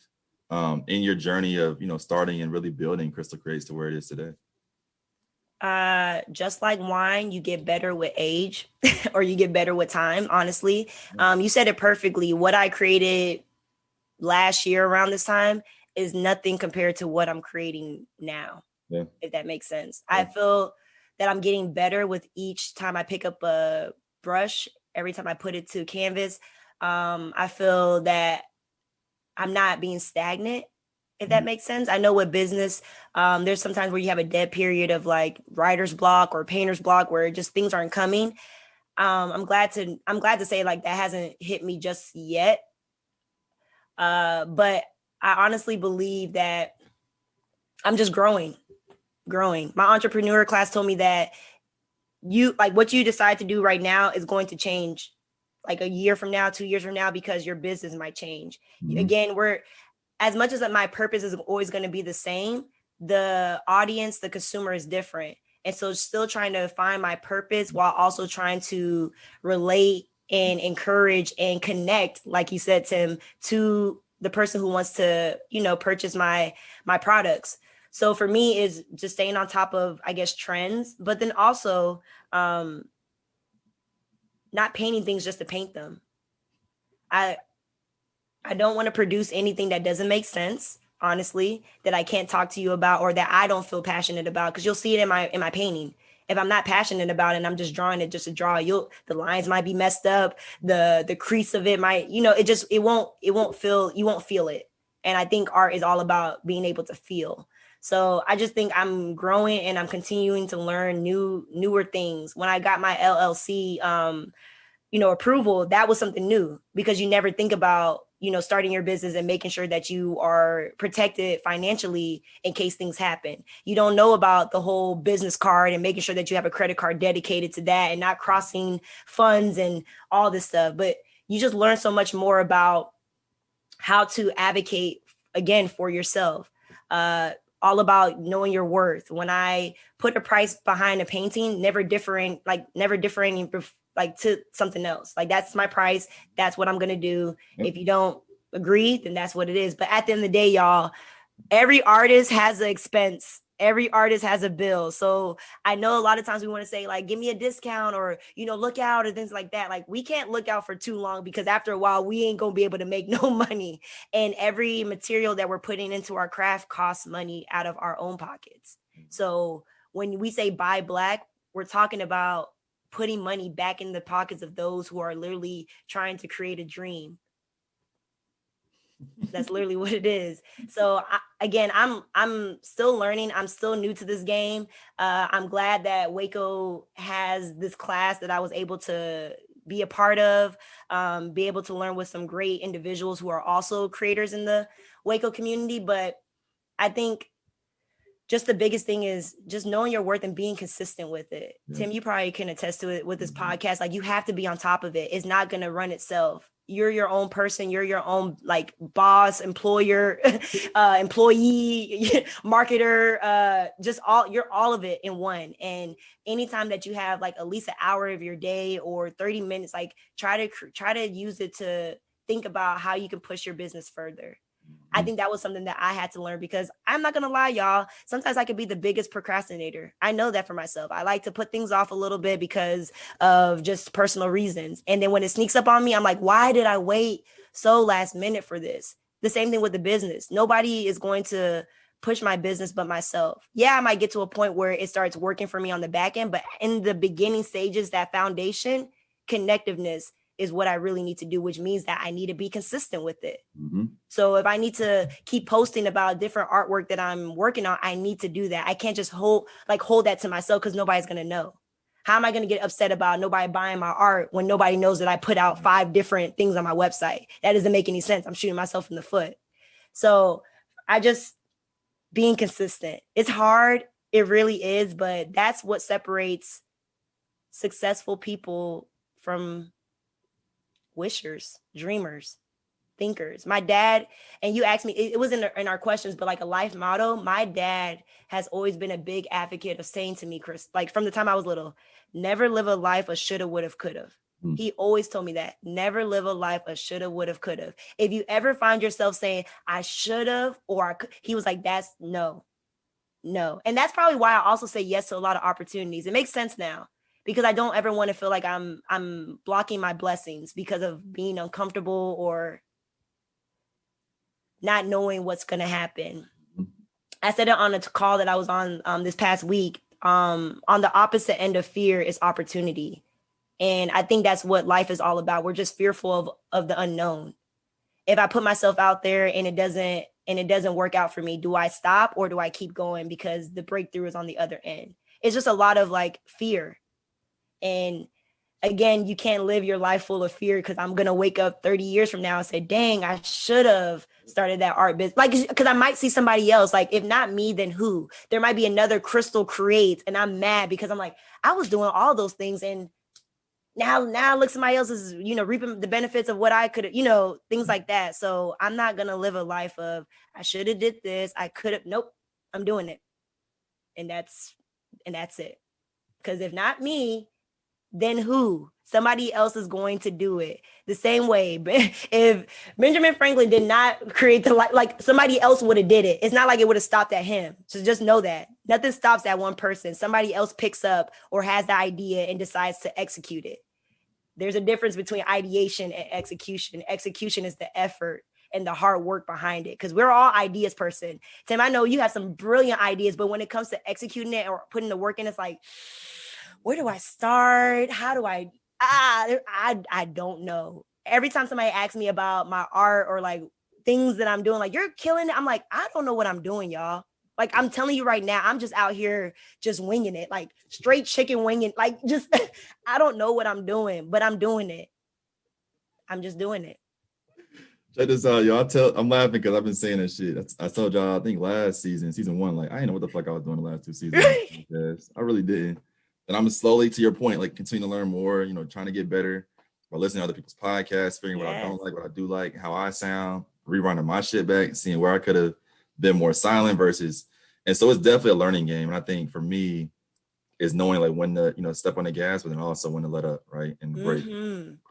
in your journey of, starting and really building ChristalCreatess to where it is today? Just like wine, you get better with age or you get better with time, honestly. You said it perfectly. What I created last year around this time is nothing compared to what I'm creating now. Yeah. If that makes sense. Yeah. I feel that I'm getting better with each time I pick up a brush, every time I put it to canvas. I feel that I'm not being stagnant, if that makes sense. I know with business, there's sometimes where you have a dead period of like writer's block or painter's block where just things aren't coming. I'm glad to say, like, that hasn't hit me just yet. But I honestly believe that I'm just growing. My entrepreneur class told me that what you decide to do right now is going to change like a year from now, 2 years from now, because your business might change. Mm-hmm. Again, as much as that my purpose is always going to be the same, the audience, the consumer is different. And so still trying to find my purpose while also trying to relate and encourage and connect, like you said, Tim, to the person who wants to, purchase my products. So for me is just staying on top of, I guess, trends, but then also not painting things just to paint them. I don't want to produce anything that doesn't make sense, honestly, that I can't talk to you about or that I don't feel passionate about, because you'll see it in my painting. If I'm not passionate about it and I'm just drawing it just to draw, the lines might be messed up, the crease of it might, you won't feel it. And I think art is all about being able to feel. So I just think I'm growing and I'm continuing to learn newer things. When I got my LLC, approval, that was something new, because you never think about, starting your business and making sure that you are protected financially in case things happen. You don't know about the whole business card and making sure that you have a credit card dedicated to that and not crossing funds and all this stuff. But you just learn so much more about how to advocate, again, for yourself. All about knowing your worth. When I put a price behind a painting, never differing like to something else. Like, that's my price. That's what I'm going to do. Yep. If you don't agree, then that's what it is. But at the end of the day, y'all, every artist has an expense. Every artist has a bill. So I know a lot of times we want to say, like, give me a discount or, look out or things like that. Like, we can't look out for too long, because after a while we ain't going to be able to make no money. And every material that we're putting into our craft costs money out of our own pockets. So when we say buy Black, we're talking about putting money back in the pockets of those who are literally trying to create a dream. That's literally what it is. So I'm still learning. I'm still new to this game. I'm glad that Waco has this class that I was able to be a part of, be able to learn with some great individuals who are also creators in the Waco community. But I think just the biggest thing is just knowing your worth and being consistent with it. Yeah. Tim, you probably can attest to it with this podcast. Like, you have to be on top of it. It's not going to run itself. You're your own person. You're your own like boss, employer, employee, marketer, you're all of it in one. And anytime that you have like at least an hour of your day or 30 minutes, like try to use it to think about how you can push your business further. I think that was something that I had to learn, because I'm not going to lie, y'all. Sometimes I could be the biggest procrastinator. I know that for myself. I like to put things off a little bit because of just personal reasons. And then when it sneaks up on me, I'm like, why did I wait so last minute for this? The same thing with the business. Nobody is going to push my business but myself. Yeah, I might get to a point where it starts working for me on the back end, but in the beginning stages, that foundation, connectiveness, is what I really need to do, which means that I need to be consistent with it. Mm-hmm. So if I need to keep posting about different artwork that I'm working on, I need to do that. I can't just hold that to myself, because nobody's going to know. How am I going to get upset about nobody buying my art when nobody knows that I put out 5 different things on my website? That doesn't make any sense. I'm shooting myself in the foot. So I just being consistent. It's hard. It really is. But that's what separates successful people from wishers, dreamers, thinkers. My dad, and you asked me, it was in our questions, but like a life motto, my dad has always been a big advocate of saying to me, Chris, like from the time I was little, never live a life a shoulda, woulda, coulda. He always told me that. Never live a life a shoulda, woulda, coulda. If you ever find yourself saying, I should have, or I could, he was like, that's no. And that's probably why I also say yes to a lot of opportunities. It makes sense now, because I don't ever want to feel like I'm blocking my blessings because of being uncomfortable or not knowing what's going to happen. I said it on a call that I was on this past week. On the opposite end of fear is opportunity. And I think that's what life is all about. We're just fearful of the unknown. If I put myself out there and it doesn't work out for me, do I stop or do I keep going because the breakthrough is on the other end? It's just a lot of like fear. And again, you can't live your life full of fear, because I'm going to wake up 30 years from now and say, dang, I should have started that art business. Like, because I might see somebody else, like if not me, then who? There might be another ChristalCreatess, and I'm mad because I'm like, I was doing all those things. And now look, somebody else is, reaping the benefits of what I could have, things like that. So I'm not going to live a life of, I should have did this. I could have, nope, I'm doing it. And that's it. Because if not me, then who? Somebody else is going to do it the same way. If Benjamin Franklin did not create the light, like somebody else would have did it. It's not like it would have stopped at him. So just know that nothing stops at one person. Somebody else picks up or has the idea and decides to execute it. There's a difference between ideation and execution. Execution is the effort and the hard work behind it, because we're all ideas person. Tim, I know you have some brilliant ideas, but when it comes to executing it or putting the work in, it's like, where do I start? How do I don't know. Every time somebody asks me about my art or like things that I'm doing, like, you're killing it, I'm like, I don't know what I'm doing, y'all. Like, I'm telling you right now, I'm just out here just winging it, like straight chicken winging, like just, I don't know what I'm doing, but I'm doing it. I'm just doing it. Check this out, y'all. I'm laughing because I've been saying that shit. I told y'all, I think last season 1, like, I didn't know what the fuck I was doing the last 2 seasons. I really didn't. And I'm slowly, to your point, like continue to learn more, trying to get better by listening to other people's podcasts, figuring what I don't like, what I do like, how I sound, rerunning my shit back, seeing where I could have been more silent versus. And so it's definitely a learning game. And I think for me is knowing like when to, step on the gas, but then also when to let up, right? And break.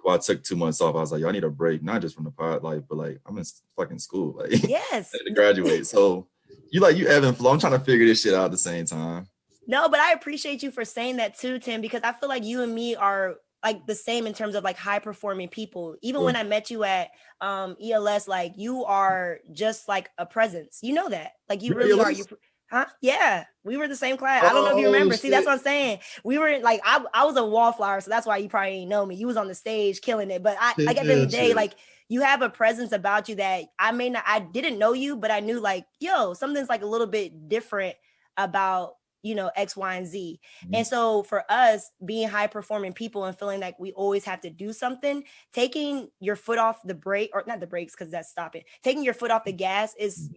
Well, I took 2 months off. I was like, I need a break, not just from the pod life, but like I'm in fucking school. Like, yes, I need to graduate. So you ebb and flow. I'm trying to figure this shit out at the same time. No, but I appreciate you for saying that too, Tim, because I feel like you and me are like the same in terms of like high performing people. Even when I met you at ELS, like you are just like a presence. You know that. Like you really are. You huh? Yeah. We were the same class. I don't know if you remember. See, that's what I'm saying. We were like, I was a wallflower, so that's why you probably didn't know me. You was on the stage killing it. But at the end of the day, like you have a presence about you that I didn't know you, but I knew like, yo, something's like a little bit different about X, Y, and Z. And so for us being high performing people and feeling like we always have to do something, taking your foot off the brake, or not the brakes, because that's stopping, taking your foot off the gas is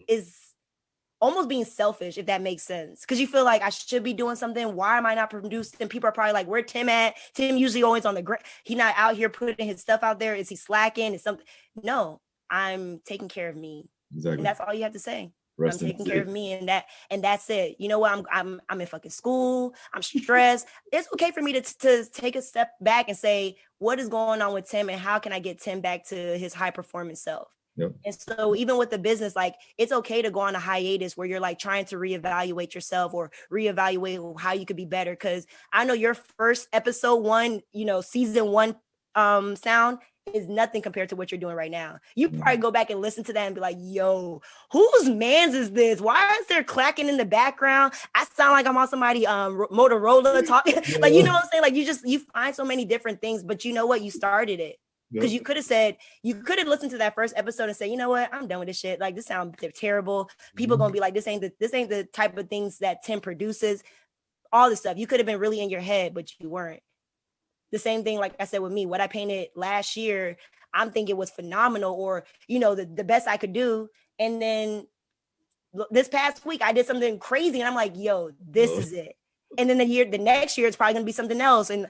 almost being selfish, if that makes sense. Because you feel like I should be doing something. Why am I not producing? People are probably like, where Tim at? Tim usually always on the ground. He not out here putting his stuff out there. Is he slacking? Is something? No, I'm taking care of me. Exactly. And that's all you have to say. Rest I'm taking care of me, and that's it. You know what? I'm in fucking school. I'm stressed. It's okay for me to take a step back and say, what is going on with Tim, and how can I get Tim back to his high performance self? Yep. And so even with the business, like it's okay to go on a hiatus where you're like trying to reevaluate yourself or reevaluate how you could be better. Cause I know your first episode 1, season 1 sound is nothing compared to what you're doing right now. You probably go back and listen to that and be like, yo, whose man's is this? Why is there clacking in the background? I sound like I'm on somebody Motorola talking. Like, you know what I'm saying? Like you find so many different things, but you know what? You started it. Because you could have listened to that first episode and said, you know what, I'm done with this shit. Like, this sounds terrible. People gonna be like, this ain't the type of things that Tim produces. All this stuff. You could have been really in your head, but you weren't. The same thing, like I said, with me, what I painted last year, I'm thinking was phenomenal, or the best I could do. And then this past week, I did something crazy, and I'm like, yo, this is it. And then the next year, it's probably going to be something else. And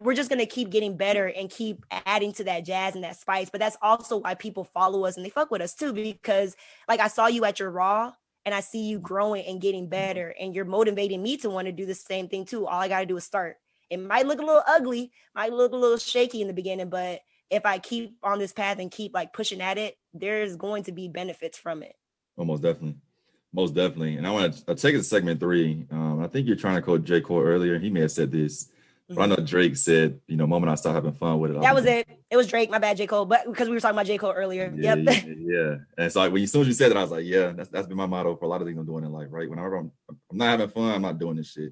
we're just going to keep getting better and keep adding to that jazz and that spice. But that's also why people follow us and they fuck with us too, because like I saw you at your raw and I see you growing and getting better, and you're motivating me to want to do the same thing too. All I got to do is start. It might look a little ugly, might look a little shaky in the beginning, but if I keep on this path and keep like pushing at it, there's going to be benefits from it. Most definitely. And I want to take it to segment 3. I think you're trying to quote J. Cole earlier. He may have said this, but I know Drake said, moment I start having fun with it. That was it. It was Drake. My bad, J. Cole. But because we were talking about J. Cole earlier. Yeah. And so as soon as you said that, I was like, yeah, that's been my motto for a lot of things I'm doing in life, right? Whenever I'm not having fun, I'm not doing this shit.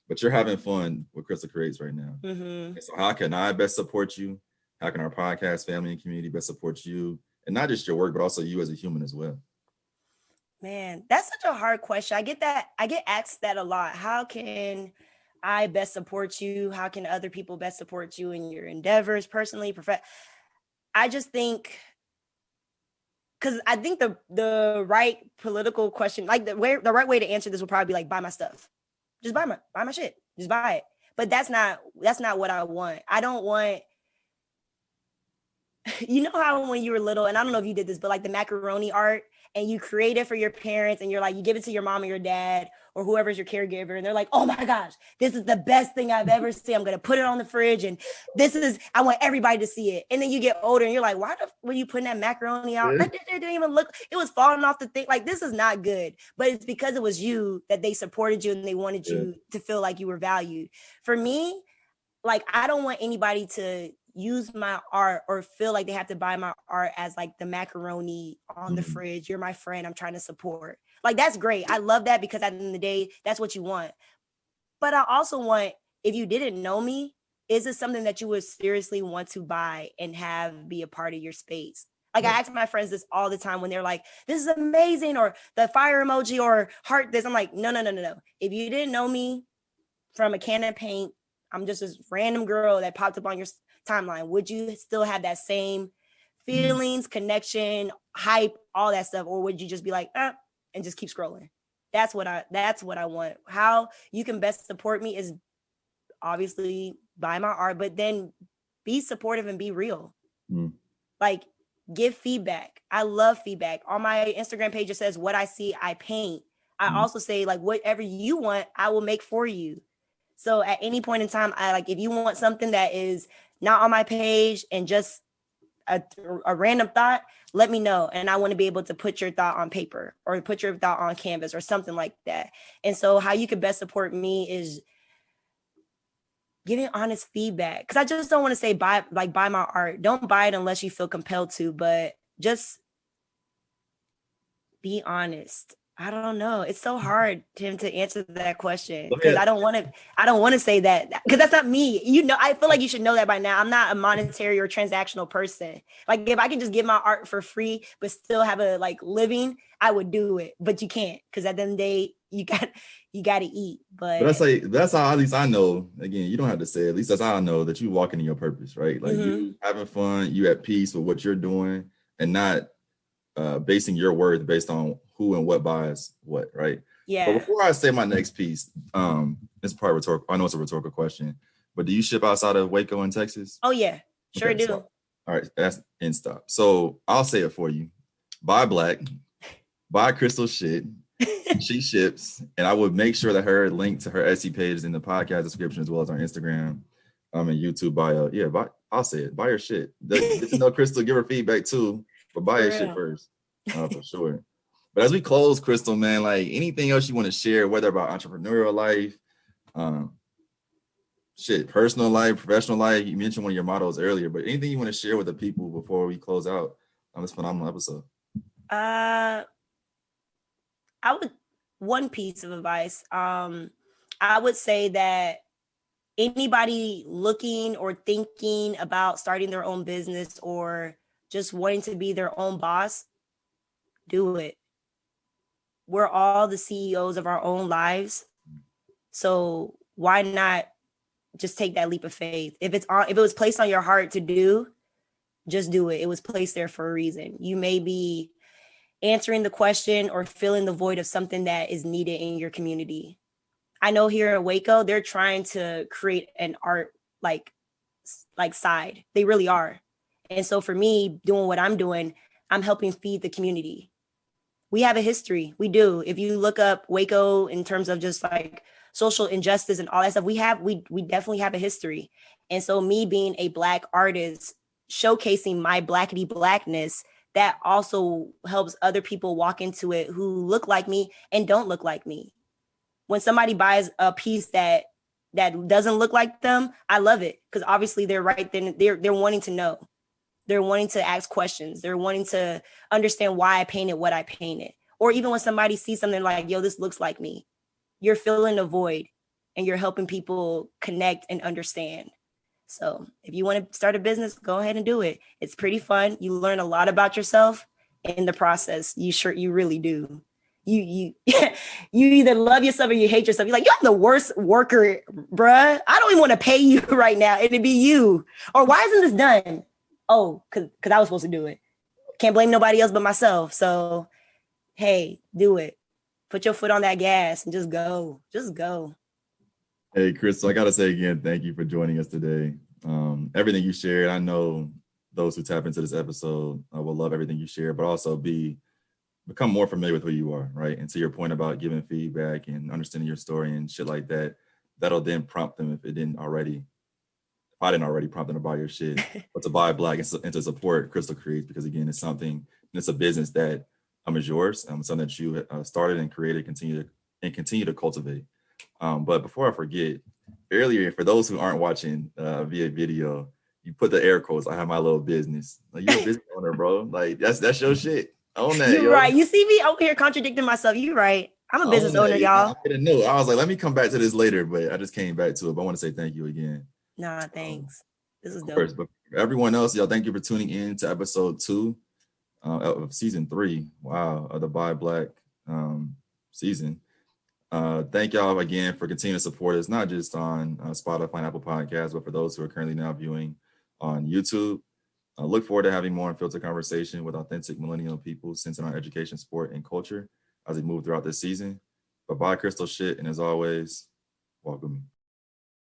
But you're having fun with ChristalCreatess right now. Mm-hmm. So how can I best support you? How can our podcast family and community best support you? And not just your work, but also you as a human as well. Man, that's such a hard question. I get asked that a lot. How can I best support you? How can other people best support you in your endeavors, personally, I just think, because I think the right political question, like the right way to answer this would probably be like, buy my stuff. Just buy my shit. Just buy it. But that's not what I want. I don't want, you know how when you were little, and I don't know if you did this, but like the macaroni art, and you create it for your parents, and you're like, you give it to your mom or your dad or whoever's your caregiver, and they're like, oh my gosh, this is the best thing I've ever seen. I'm gonna put it on the fridge, and I want everybody to see it. And then you get older and you're like, why were you putting that macaroni out? It didn't even look, it was falling off the thing. Like, this is not good. But it's because it was you that they supported you and they wanted you to feel like you were valued. For me, like, I don't want anybody to use my art or feel like they have to buy my art as like the macaroni on the fridge. You're my friend, I'm trying to support. Like, that's great. I love that, because at the end of the day, that's what you want. But I also want, if you didn't know me, is it something that you would seriously want to buy and have be a part of your space? Like, I ask my friends this all the time when they're like, this is amazing, or the fire emoji, or heart this. I'm like, no. If you didn't know me from a can of paint, I'm just this random girl that popped up on your timeline, would you still have that same feelings, connection, hype, all that stuff? Or would you just be like, and just keep scrolling? That's what I want. How you can best support me is obviously buy my art, but then be supportive and be real. Like, give feedback. I love feedback. On my Instagram page, it says, what I see, I paint. I also say, like, whatever you want, I will make for you. So at any point in time, if you want something that is not on my page and just a random thought, let me know. And I want to be able to put your thought on paper or put your thought on canvas or something like that. And so how you can best support me is giving honest feedback. Because I just don't want to say buy my art. Don't buy it unless you feel compelled to, but just be honest. I don't know. It's so hard, Tim, to answer that question, because I don't want to say that, because that's not me. I feel like you should know that by now. I'm not a monetary or transactional person. Like, if I can just give my art for free, but still have a living, I would do it. But you can't, because at the end of the day, you got to eat. But that's how, at least I know, again, you don't have to say it, at least that's how I know that you walking in your purpose, right? Like, you having fun, you at peace with what you're doing, and not basing your worth based on who and what buys what, right? Yeah. But before I say my next piece, it's probably rhetorical. I know it's a rhetorical question, but do you ship outside of Waco in Texas? Oh yeah, sure do. So, all right, that's in stop. So I'll say it for you. Buy Black, buy Christal shit. She ships, and I would make sure that her link to her Etsy page is in the podcast description as well as our Instagram, and YouTube bio. Yeah, I'll say it. Buy her shit. Get to know Christal, give her feedback too, but buy her shit first, for sure. But as we close, Christal, man, like anything else you want to share, whether about entrepreneurial life, personal life, professional life. You mentioned one of your mottos earlier, but anything you want to share with the people before we close out on this phenomenal episode? One piece of advice, I would say that anybody looking or thinking about starting their own business or just wanting to be their own boss, do it. We're all the CEOs of our own lives. So why not just take that leap of faith? If it was placed on your heart to do, just do it. It was placed there for a reason. You may be answering the question or filling the void of something that is needed in your community. I know here at Waco, they're trying to create an art like side. They really are. And so for me, doing what I'm doing, I'm helping feed the community. We have a history. We do. If you look up Waco in terms of just like social injustice and all that stuff, we definitely have a history. And so me being a Black artist, showcasing my Blackness, that also helps other people walk into it who look like me and don't look like me. When somebody buys a piece that doesn't look like them, I love it because obviously they're right then. They're wanting to know. They're wanting to ask questions. They're wanting to understand why I painted what I painted. Or even when somebody sees something like, yo, this looks like me, you're filling a void and you're helping people connect and understand. So if you want to start a business, go ahead and do it. It's pretty fun. You learn a lot about yourself in the process. You really do. You either love yourself or you hate yourself. You're like, you're the worst worker, bruh. I don't even want to pay you right now. It'd be you. Or why isn't this done? Oh, because I was supposed to do it. Can't blame nobody else but myself. So, hey, do it. Put your foot on that gas and just go. Just go. Hey, Christal, I got to say again, thank you for joining us today. Everything you shared, I know those who tap into this episode will love everything you share, but also become more familiar with who you are, right? And to your point about giving feedback and understanding your story and shit like that, that'll then prompt them if I didn't already prompt them to buy your shit, but to buy Black and to support ChristalCreatess, because again, it's a business that is yours, something that you started and created, continue to cultivate. But before I forget, earlier, for those who aren't watching via video, you put the air quotes, I have my little business. Like, you're a business owner, bro. Like that's your shit. Own that. You're right. You see me over here contradicting myself. You're right. I'm a business owner, y'all. I didn't know. I was like, let me come back to this later, but I just came back to it. But I want to say thank you again. Nah, thanks. This is dope. Course, but for everyone else, y'all, thank you for tuning in to episode 2 of season 3. Wow, of the Buy Black season. Thank y'all again for continuing to support us, not just on Spotify and Apple Podcasts, but for those who are currently now viewing on YouTube. Look forward to having more unfiltered conversation with authentic millennial people centered on education, sport, and culture as we move throughout this season. But buy Christal shit, and as always, welcome.